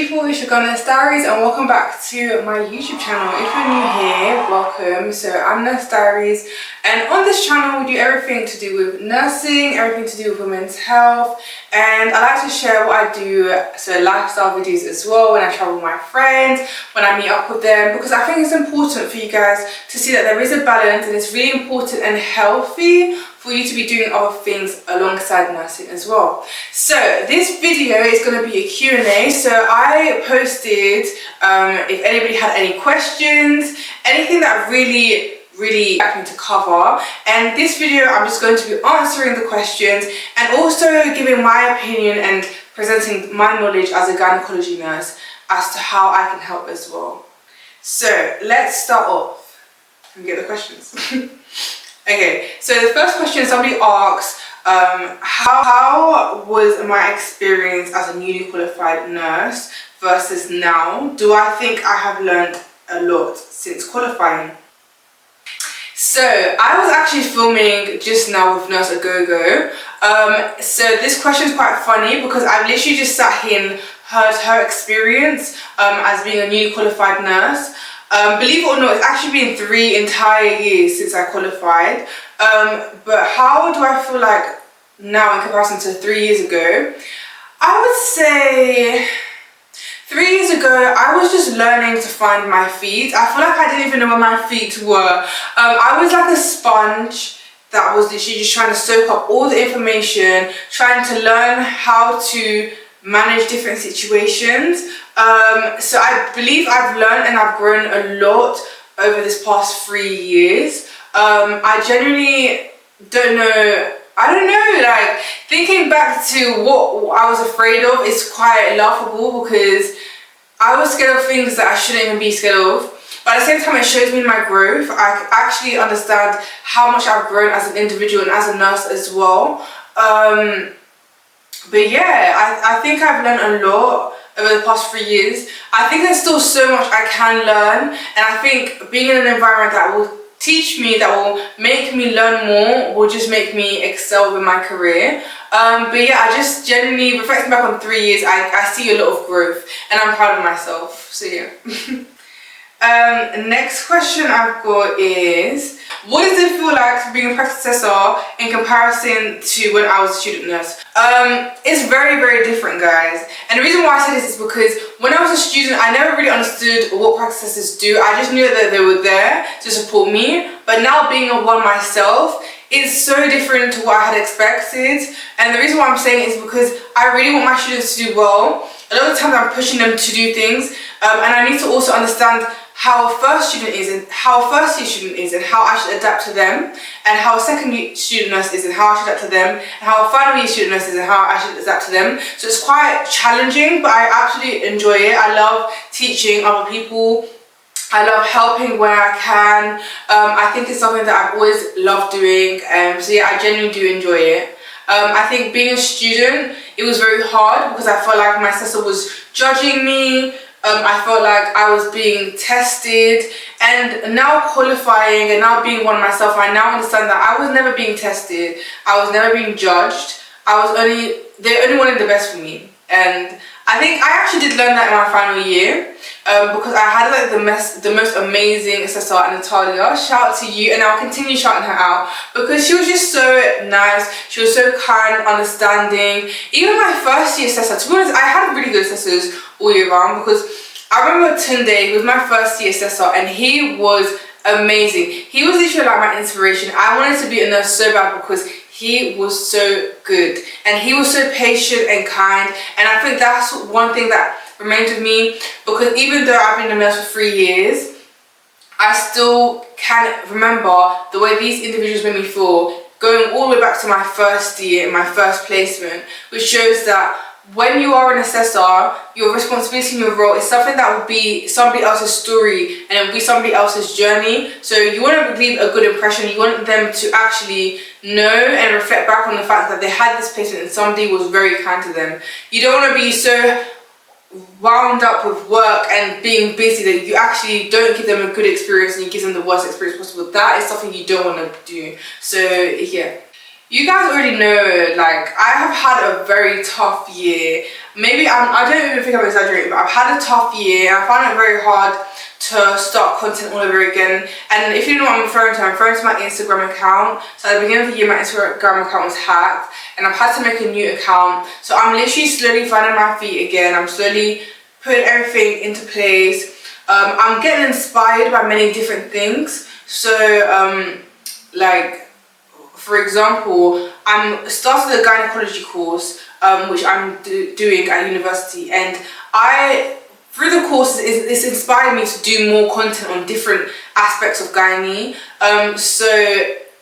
people, it's your girl Nurse Diaries and welcome back to my YouTube channel. If you're new here, welcome. So I'm Nurse Diaries and on this channel we do everything to do with nursing, everything to do with women's health, and I like to share what I do, so lifestyle videos as well, when I travel with my friends, when I meet up with them, because I think it's important for you guys to see that there is a balance and it's really important and healthy for you to be doing other things alongside nursing as well. So this video is going to be a Q&A. So I posted if anybody had any questions, anything that really like me to cover, and this video I'm just going to be answering the questions and also giving my opinion and presenting my knowledge as a gynecology nurse as to how I can help as well. So let's start off and get the questions. Okay, so the first question, somebody asks, how was my experience as a newly qualified nurse versus now? Do I think I have learned a lot since qualifying? So I was actually filming just now with Nurse Agogo. So this question is quite funny because I've literally just sat here and heard her experience as being a newly qualified nurse. Believe it or not, it's actually been 3 entire years since I qualified. But how do I feel like now in comparison to 3 years ago? I would say 3 years ago, I was just learning to find my feet. I feel like I didn't even know where my feet were. I was like a sponge that was literally just trying to soak up all the information, trying to learn how to manage different situations. So I believe I've learned and I've grown a lot over this past 3 years. I genuinely don't know. I don't know, like thinking back to what I was afraid of is quite laughable because I was scared of things that I shouldn't even be scared of. But at the same time, it shows me my growth. I actually understand how much I've grown as an individual and as a nurse as well. But yeah, I think I've learned a lot over the past 3 years. I think there's still so much I can learn, and I think being in an environment that will teach me, that will make me learn more, will just make me excel in my career. But yeah, I just genuinely, reflecting back on 3 years, I see a lot of growth and I'm proud of myself, so yeah. Next question I've got is, what does it feel like being a practice assessor in comparison to when I was a student nurse? It's very, very different, guys. And the reason why I say this is because when I was a student, I never really understood what practice assessors do. I just knew that they were there to support me. But now being a one myself, it's so different to what I had expected. And the reason why I'm saying it is because I really want my students to do well. A lot of times I'm pushing them to do things, and I need to also understand how a first student is and how a first year student is and how I should adapt to them, and how a second year student nurse is and how I should adapt to them, and how a final year student nurse is and how I should adapt to them. So it's quite challenging, but I absolutely enjoy it. I love teaching other people. I love helping where I can. I think it's something that I've always loved doing. So yeah, I genuinely do enjoy it. I think being a student, it was very hard because I felt like my assessor was judging me. I felt like I was being tested, and now qualifying and now being one myself, I now understand that I was never being tested. I was never being judged. They only wanted the best for me. And I think I actually did learn that in my final year, because I had like the most amazing assessor, Natalia. Shout out to you, and I'll continue shouting her out because she was just so nice. She was so kind, understanding. Even my first year assessor, to be honest, I had really good assessors all year round, because I remember Tunde, he was my first year assessor, and he was amazing. He was literally like my inspiration. I wanted to be a nurse so bad because he was so good and he was so patient and kind, and I think that's one thing that remained with me, because even though I've been a nurse for 3 years, I still can remember the way these individuals made me feel going all the way back to my first year, my first placement, which shows that when you are an assessor, your responsibility in your role is something that will be somebody else's story and it will be somebody else's journey. So you want to leave a good impression. You want them to actually know and reflect back on the fact that they had this placement and somebody was very kind to them. You don't want to be so wound up with work and being busy that you actually don't give them a good experience and you give them the worst experience possible. That is something you don't want to do. So yeah. You guys already know, like, I have had a very tough year. Maybe I don't even think I'm exaggerating, but I've had a tough year. I found it very hard to start content all over again. And if you know what I'm referring to my Instagram account. So at the beginning of the year, my Instagram account was hacked, and I've had to make a new account. So I'm literally slowly finding my feet again. I'm slowly putting everything into place. I'm getting inspired by many different things. So, like, for example, I'm started a gynecology course, which I'm doing at university, and through the course, it's inspired me to do more content on different aspects of gynae. So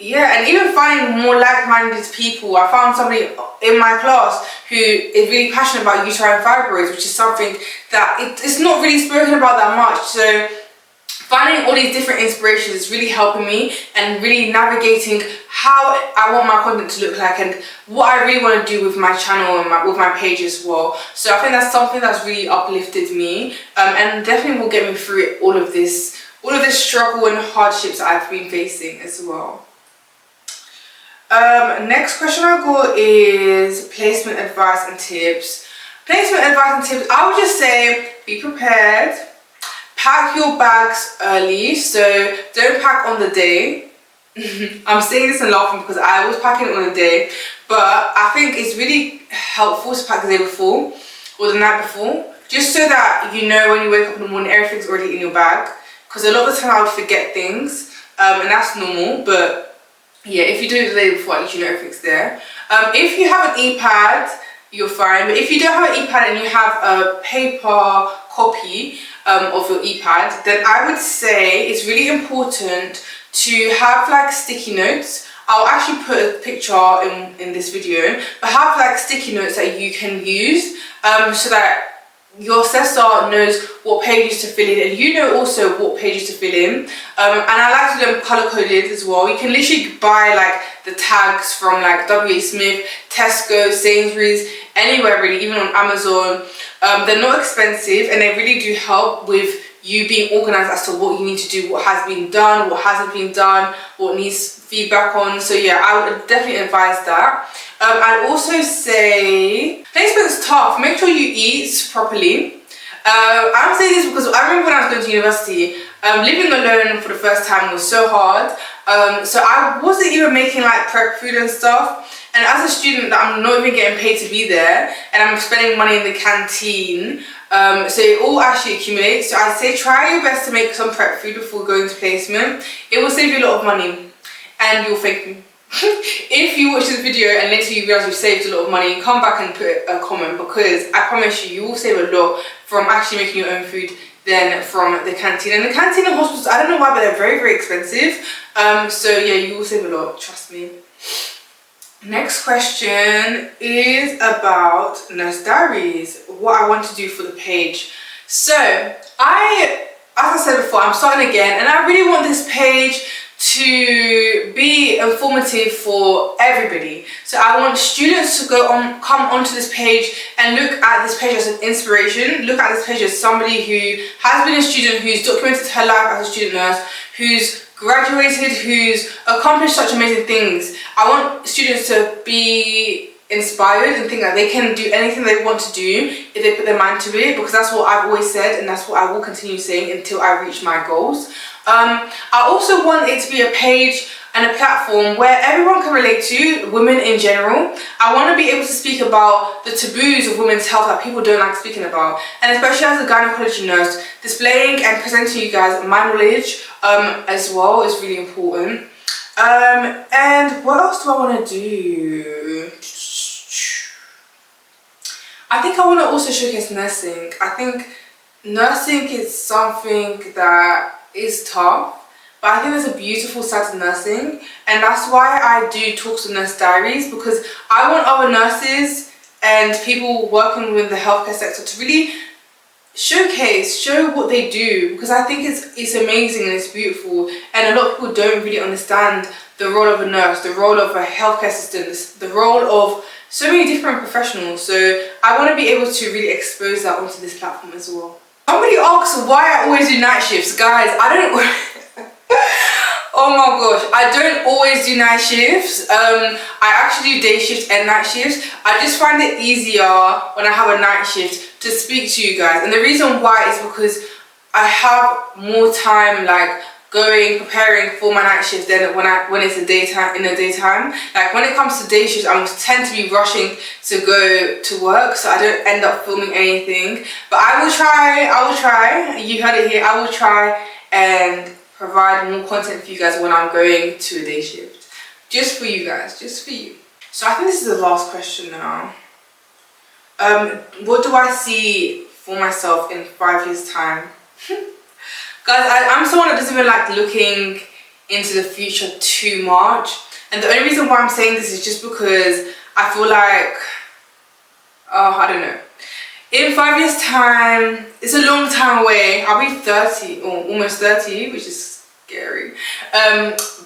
yeah, and even finding more like-minded people. I found somebody in my class who is really passionate about uterine fibroids, which is something that it's not really spoken about that much. So finding all these different inspirations is really helping me and really navigating how I want my content to look like and what I really want to do with my channel and with my page as well. So I think that's something that's really uplifted me, and definitely will get me through all of this struggle and hardships that I've been facing as well. Next question I got is placement advice and tips. Placement advice and tips, I would just say be prepared. Pack your bags early, so don't pack on the day. I'm saying this and laughing because I was packing it on the day, but I think it's really helpful to pack the day before or the night before, just so that you know when you wake up in the morning everything's already in your bag, because a lot of the time I would forget things, and that's normal. But yeah, if you do it the day before, at least you know everything's there. If you have an e-pad, you're fine, but if you don't have an e-pad and you have a paper copy of your e-pad, then I would say it's really important to have like sticky notes. I'll actually put a picture in this video, but have like sticky notes that you can use, so that your assessor knows what pages to fill in, and you know also what pages to fill in. And I like to do them color coded as well. You can literally buy like the tags from like WH Smith, Tesco, Sainsbury's, anywhere really, even on Amazon. They're not expensive, and they really do help with you being organized as to what you need to do, what has been done, what hasn't been done, what needs feedback on. So yeah, I would definitely advise that. I'd also say placement's tough. Make sure you eat properly. I'm saying this because I remember when I was going to university, living alone for the first time was so hard. So I wasn't even making like prep food and stuff. And as a student, I'm not even getting paid to be there, and I'm spending money in the canteen. So it all actually accumulates. So I'd say try your best to make some prep food before going to placement. It will save you a lot of money, and you'll thank me. If you watch this video and later you realize you've saved a lot of money, come back and put a comment, because I promise you, you will save a lot from actually making your own food than from the canteen. And the canteen in hospitals, I don't know why, but they're very, very expensive. So yeah, you will save a lot, trust me. Next question is about nurse diaries, what I want to do for the page. So as I said before, I'm starting again, and I really want this page to be informative for everybody. So I want students to come onto this page and look at this page as an inspiration, look at this page as somebody who has been a student, who's documented her life as a student nurse, who's graduated, who's accomplished such amazing things. I want students to be inspired and think that they can do anything they want to do if they put their mind to it, because that's what I've always said, and that's what I will continue saying until I reach my goals. I also want it to be a page and a platform where everyone can relate to, women in general. I want to be able to speak about the taboos of women's health that people don't like speaking about, and especially as a gynecology nurse, displaying and presenting you guys my knowledge as well is really important. And what else do I want to do? I think I want to also showcase nursing. I think nursing is something that is tough, but I think there's a beautiful side to nursing, and that's why I do talks of nurse diaries, because I want other nurses and people working within the healthcare sector to really show what they do, because I think it's amazing and it's beautiful, and a lot of people don't really understand the role of a nurse, the role of a healthcare assistant, the role of so many different professionals. So I want to be able to really expose that onto this platform as well. Somebody asks why I always do night shifts. Guys, I don't... Oh my gosh, I don't always do night shifts. I actually do day shifts and night shifts. I just find it easier when I have a night shift to speak to you guys. And the reason why is because I have more time like preparing for my night shift than when it's in the daytime. Like when it comes to day shifts, I tend to be rushing to go to work, so I don't end up filming anything. But I will try, you heard it here, I will try and provide more content for you guys when I'm going to a day shift. Just for you guys, just for you. So I think this is the last question now. What do I see for myself in 5 years' time? Guys, I'm someone that doesn't even like looking into the future too much. And the only reason why I'm saying this is just because I feel like, I don't know. In 5 years' time, it's a long time away. I'll be 30, or almost 30, which is scary.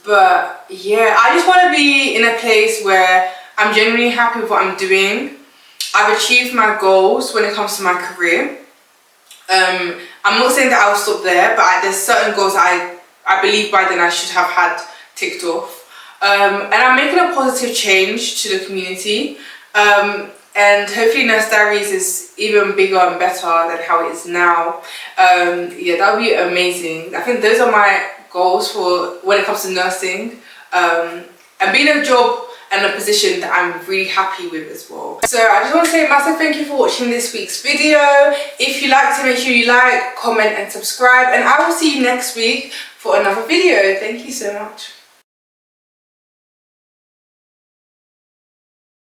But yeah, I just want to be in a place where I'm genuinely happy with what I'm doing. I've achieved my goals when it comes to my career. I'm not saying that I'll stop there, but there's certain goals I believe by then I should have had ticked off. And I'm making a positive change to the community. And hopefully Nurse Diaries is even bigger and better than how it is now. Yeah, that would be amazing. I think those are my goals for when it comes to nursing. And being in a job and a position that I'm really happy with as well. So I just want to say a massive thank you for watching this week's video. If you liked it, make sure you like, comment and subscribe, and I will see you next week for another video. Thank you so much.